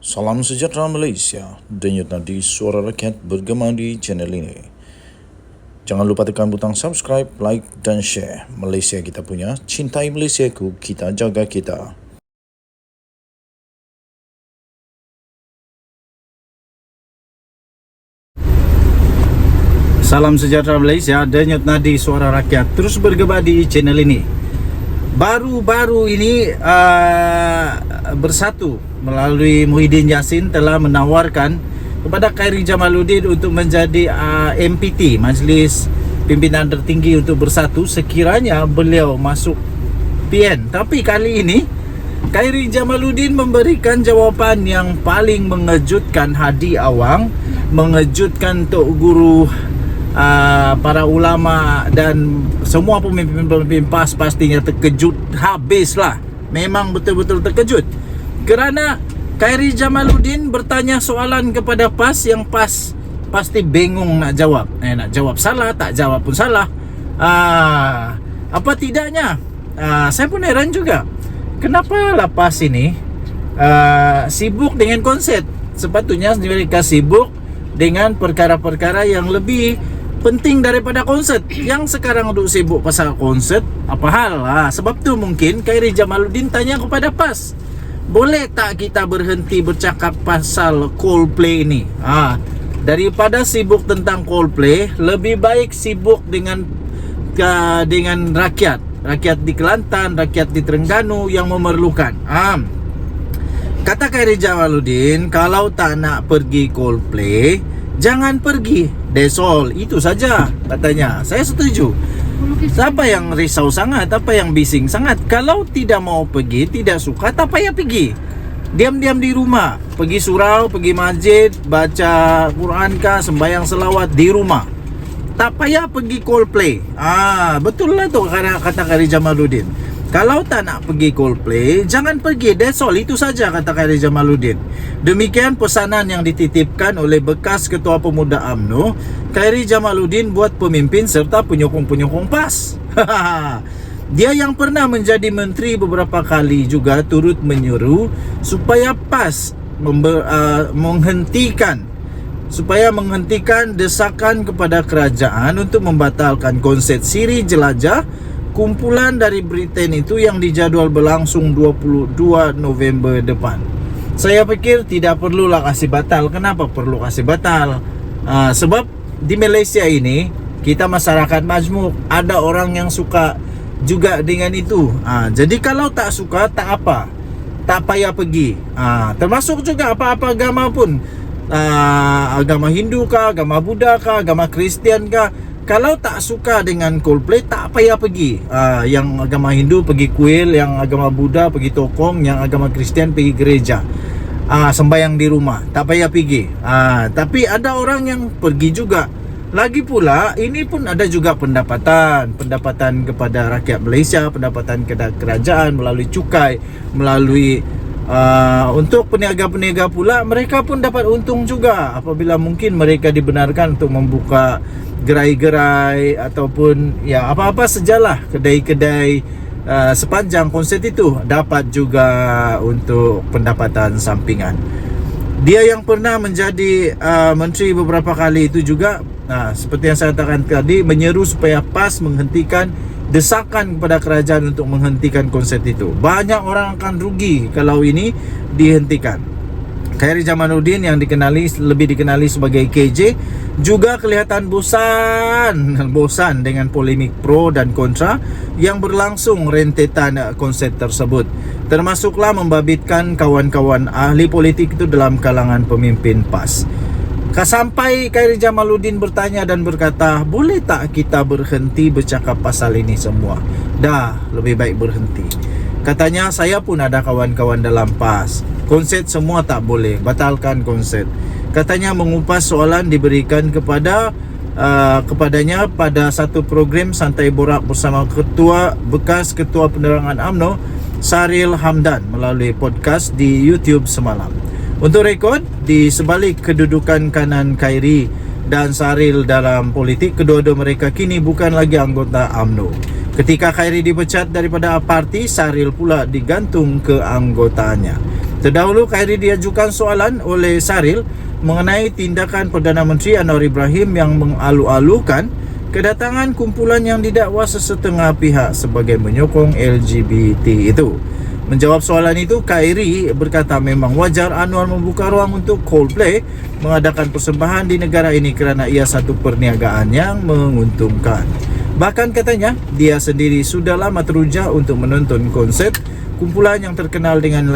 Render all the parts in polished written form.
Salam sejahtera Malaysia, denyut nadi suara rakyat bergema di channel ini. Jangan lupa tekan butang subscribe, like dan share. Malaysia kita punya, cintai Malaysiaku, kita jaga kita. Salam sejahtera Malaysia, denyut nadi suara rakyat terus bergema di channel ini. Baru-baru ini Bersatu melalui Muhyiddin Yassin telah menawarkan kepada Khairy Jamaluddin untuk menjadi MPT, Majlis Pimpinan Tertinggi untuk Bersatu sekiranya beliau masuk PN. Tapi kali ini Khairy Jamaluddin memberikan jawapan yang paling mengejutkan hadi awam, mengejutkan Tok Guru, para ulama dan semua pemimpin-pemimpin PAS pastinya terkejut habislah. Memang betul-betul terkejut kerana Khairy Jamaluddin bertanya soalan kepada PAS yang PAS pasti bingung nak jawab. Nak jawab salah, tak jawab pun salah. Apa tidaknya, saya pun heran juga kenapa lah PAS ini sibuk dengan konsep. Sepatutnya mereka sibuk dengan perkara-perkara yang lebih penting daripada konsert. Yang sekarang duk sibuk pasal konsert, apa hal? Sebab tu mungkin Khairy Jamaluddin tanya kepada PAS, boleh tak kita berhenti bercakap pasal Coldplay ini? Daripada sibuk tentang Coldplay, lebih baik sibuk dengan rakyat di Kelantan, rakyat di Terengganu yang memerlukan. Kata Khairy Jamaluddin, kalau tak nak pergi Coldplay, jangan pergi. That's all. Itu saja katanya. Saya setuju. Siapa yang risau sangat? Apa yang bising sangat? Kalau tidak mau pergi, tidak suka, tak payah pergi. Diam-diam di rumah. Pergi surau, pergi masjid, baca Quran kah, sembahyang selawat di rumah. Tak payah pergi Coldplay. Betul lah tu kata Khairy Jamaluddin. Kalau tak nak pergi Coldplay, jangan pergi. That's all. Itu saja kata Khairy Jamaluddin. Demikian pesanan yang dititipkan oleh bekas Ketua Pemuda UMNO, Khairy Jamaluddin, buat pemimpin serta penyokong-penyokong PAS. Dia yang pernah menjadi menteri beberapa kali juga turut menyuruh supaya PAS menghentikan desakan kepada kerajaan untuk membatalkan konsert Siri Jelajah, kumpulan dari Britain itu yang dijadual berlangsung 22 November depan. Saya fikir tidak perlulah kasih batal. Kenapa perlu kasih batal? Sebab di Malaysia ini kita masyarakat majmuk, ada orang yang suka juga dengan itu. Jadi kalau tak suka, tak apa, tak payah pergi. Termasuk juga apa-apa agama pun, agama Hindu kah, agama Buddha kah, agama Kristian kah. Kalau tak suka dengan Coldplay, tak payah pergi. Yang agama Hindu pergi kuil, yang agama Buddha pergi tokong, yang agama Kristian pergi gereja, sembahyang di rumah, tak payah pergi. Tapi ada orang yang pergi juga. Lagi pula, ini pun ada juga pendapatan kepada rakyat Malaysia, pendapatan kepada kerajaan melalui cukai, melalui untuk peniaga-peniaga pula, mereka pun dapat untung juga apabila mungkin mereka dibenarkan untuk membuka gerai-gerai ataupun ya apa-apa sajalah, kedai-kedai sepanjang konsert itu dapat juga untuk pendapatan sampingan. Dia yang pernah menjadi menteri beberapa kali itu juga, seperti yang saya katakan tadi, menyeru supaya PAS menghentikan desakan kepada kerajaan untuk menghentikan konsert itu. Banyak orang akan rugi kalau ini dihentikan. Khairy Jamaluddin yang lebih dikenali sebagai KJ juga kelihatan bosan dengan polemik pro dan kontra yang berlangsung rentetan konsert tersebut, termasuklah membabitkan kawan-kawan ahli politik itu dalam kalangan pemimpin PAS. Sampai Khairy Jamaluddin bertanya dan berkata, boleh tak kita berhenti bercakap pasal ini semua? Dah, lebih baik berhenti. Katanya, saya pun ada kawan-kawan dalam PAS. Konsert semua tak boleh, batalkan konsert. Katanya mengupas soalan diberikan kepadanya pada satu program santai borak bersama bekas Ketua Penerangan UMNO, Saril Hamdan, melalui podcast di YouTube semalam. Untuk rekod, di sebalik kedudukan kanan Khairy dan Saril dalam politik, kedua-dua mereka kini bukan lagi anggota UMNO. Ketika Khairy dipecat daripada parti, Saril pula digantung ke anggotanya. Terdahulu Khairi diajukan soalan oleh Saril mengenai tindakan Perdana Menteri Anwar Ibrahim yang mengalu-alukan kedatangan kumpulan yang didakwa sesetengah pihak sebagai menyokong LGBT itu. Menjawab soalan itu, Khairi berkata memang wajar Anwar membuka ruang untuk Coldplay mengadakan persembahan di negara ini kerana ia satu perniagaan yang menguntungkan. Bahkan katanya, dia sendiri sudah lama teruja untuk menonton konsert kumpulan yang terkenal dengan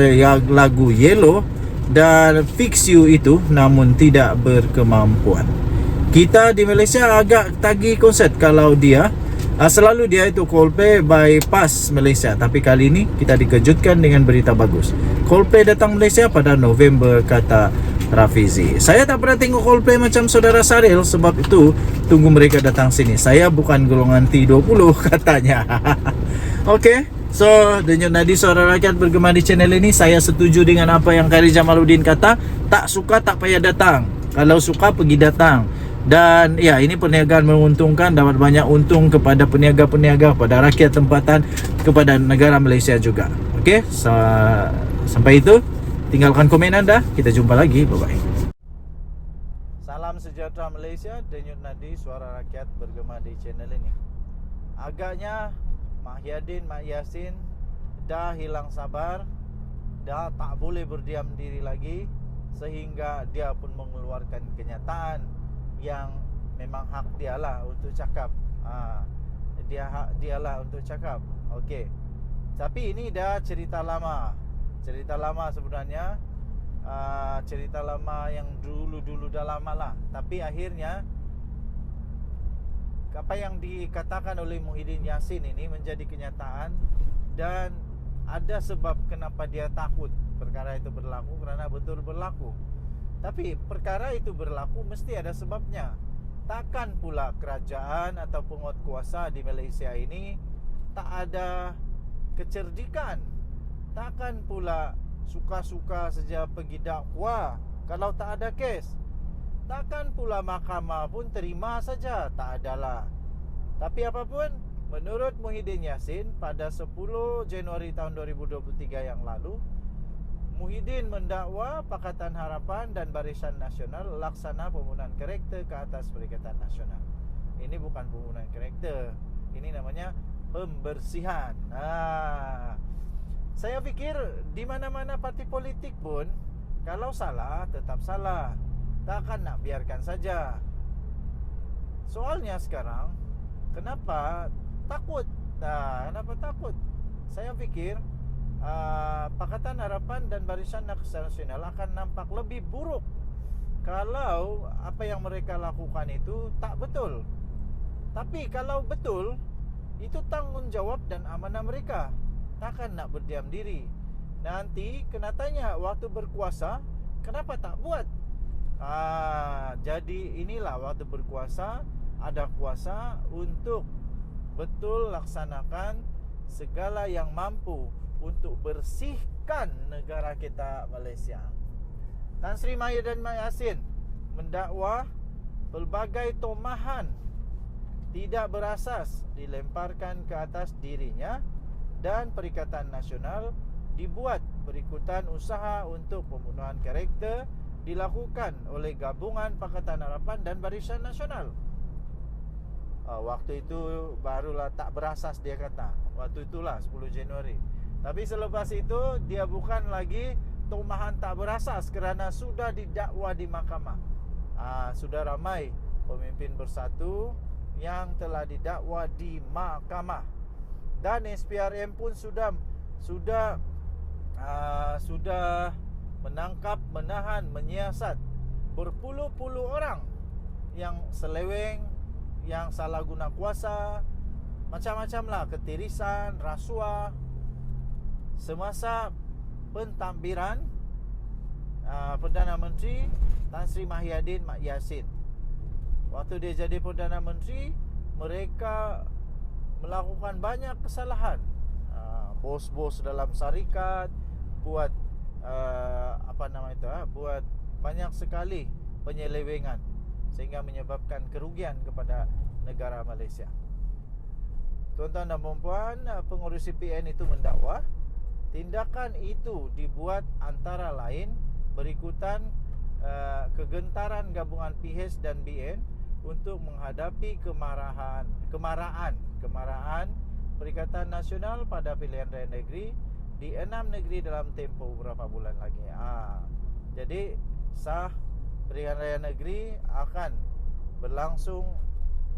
lagu Yellow dan Fix You itu, namun tidak berkemampuan. Kita di Malaysia agak tagih konsert kalau selalu dia itu Coldplay bypass Malaysia. Tapi kali ini kita dikejutkan dengan berita bagus. Coldplay datang Malaysia pada November, kata Rafizi. Saya tak pernah tengok Coldplay macam saudara Saril, sebab itu tunggu mereka datang sini. Saya bukan golongan T20 katanya. Okey, so Denyut Nadi Suara Rakyat bergema di channel ini. Saya setuju dengan apa yang Khairi Jamaluddin kata. Tak suka tak payah datang, kalau suka pergi datang. Dan ya, ini perniagaan menguntungkan, dapat banyak untung kepada peniaga-peniaga, kepada rakyat tempatan, kepada negara Malaysia juga. Okey, sampai itu tinggalkan komen anda. Kita jumpa lagi. Bye-bye. Salam sejahtera Malaysia. Denyut Nadi Suara Rakyat bergema di channel ini. Agaknya Mak Yadin, Mak Yasin dah hilang sabar, dah tak boleh berdiam diri lagi, sehingga dia pun mengeluarkan kenyataan yang memang hak dialah untuk cakap. Hak dialah untuk cakap. Okey. Tapi ini dah cerita lama. Cerita lama sebenarnya. Cerita lama yang dulu-dulu dah lama lah. Tapi akhirnya apa yang dikatakan oleh Muhyiddin Yassin ini menjadi kenyataan, dan ada sebab kenapa dia takut perkara itu berlaku, kerana betul berlaku. Tapi perkara itu berlaku mesti ada sebabnya. Takkan pula kerajaan atau penguatkuasa di Malaysia ini tak ada kecerdikan. Takkan pula suka-suka saja pergi dakwa kalau tak ada kes. Takkan pula mahkamah pun terima saja, tak adalah. Tapi apapun, menurut Muhyiddin Yassin, pada 10 Januari tahun 2023 yang lalu, Muhyiddin mendakwa Pakatan Harapan dan Barisan Nasional laksana pembunuhan karakter ke atas Perikatan Nasional. Ini bukan pembunuhan karakter, ini namanya pembersihan. Saya fikir di mana-mana parti politik pun, kalau salah tetap salah, takkan nak biarkan saja. Soalnya sekarang, kenapa takut? Kenapa takut? Saya fikir Pakatan Harapan dan Barisan Nasional akan nampak lebih buruk kalau apa yang mereka lakukan itu tak betul. Tapi kalau betul, itu tanggungjawab dan amanah mereka. Takkan nak berdiam diri. Nanti kena tanya waktu berkuasa, kenapa tak buat? Jadi inilah waktu berkuasa, ada kuasa untuk betul laksanakan segala yang mampu untuk bersihkan negara kita Malaysia. Tan Sri Mahir dan Mak Yassin mendakwa pelbagai tomahan tidak berasas dilemparkan ke atas dirinya dan Perikatan Nasional dibuat berikutan usaha untuk pembunuhan karakter dilakukan oleh gabungan Pakatan Harapan dan Barisan Nasional. Waktu itu barulah tak berasas, dia kata. Waktu itulah 10 Januari. Tapi selepas itu dia bukan lagi tomahan tak berasas kerana sudah didakwa di mahkamah. Sudah ramai pemimpin bersatu yang telah didakwa di mahkamah. Dan SPRM pun sudah menangkap, menahan, menyiasat berpuluh-puluh orang yang seleweng, yang salah guna kuasa, macam-macam lah, ketirisan, rasuah. Semasa pentadbiran Perdana Menteri Tan Sri Mahyadin Mak Yassin, waktu dia jadi Perdana Menteri, mereka melakukan banyak kesalahan. Bos-bos dalam syarikat buat buat banyak sekali penyelewengan sehingga menyebabkan kerugian kepada negara Malaysia. Tuan-tuan dan puan-puan, pengurus CPN itu mendakwa Tindakan itu dibuat antara lain berikutan kegentaran gabungan PH dan BN untuk menghadapi kemarahan Perikatan Nasional pada pilihan raya negeri di 6 negeri dalam tempoh beberapa bulan lagi. Jadi sah pilihan raya negeri akan berlangsung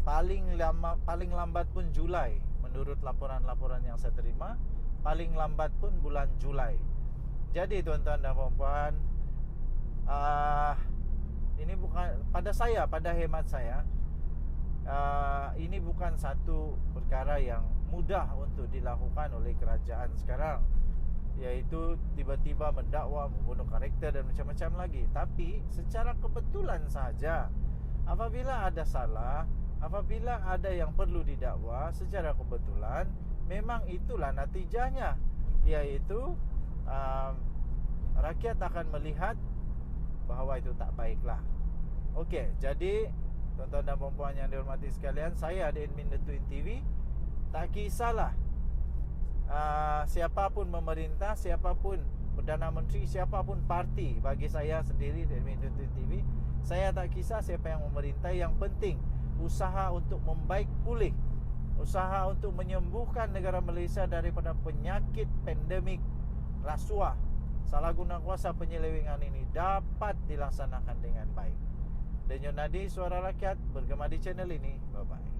paling lambat pun Julai menurut laporan-laporan yang saya terima, paling lambat pun bulan Julai. Jadi tuan-tuan dan puan-puan, ini bukan pada hemat saya, ini bukan satu perkara yang mudah untuk dilakukan oleh kerajaan sekarang, iaitu tiba-tiba mendakwa, membunuh karakter dan macam-macam lagi. Tapi secara kebetulan saja, apabila ada salah, apabila ada yang perlu didakwa, secara kebetulan memang itulah natijahnya, iaitu rakyat akan melihat bahawa itu tak baiklah. Okey, jadi tuan-tuan dan puan-puan yang dihormati sekalian, saya ada admin The Twin TV. Tak kisahlah siapapun memerintah, siapapun Perdana Menteri, siapapun parti. Bagi saya sendiri, admin The Twin TV, saya tak kisah siapa yang memerintah. Yang penting usaha untuk membaik pulih, usaha untuk menyembuhkan negara Malaysia daripada penyakit pandemik rasuah, salah guna kuasa, penyelewengan ini dapat dilaksanakan dengan baik. Denyut nadi suara rakyat bergema di channel ini. Bye-bye.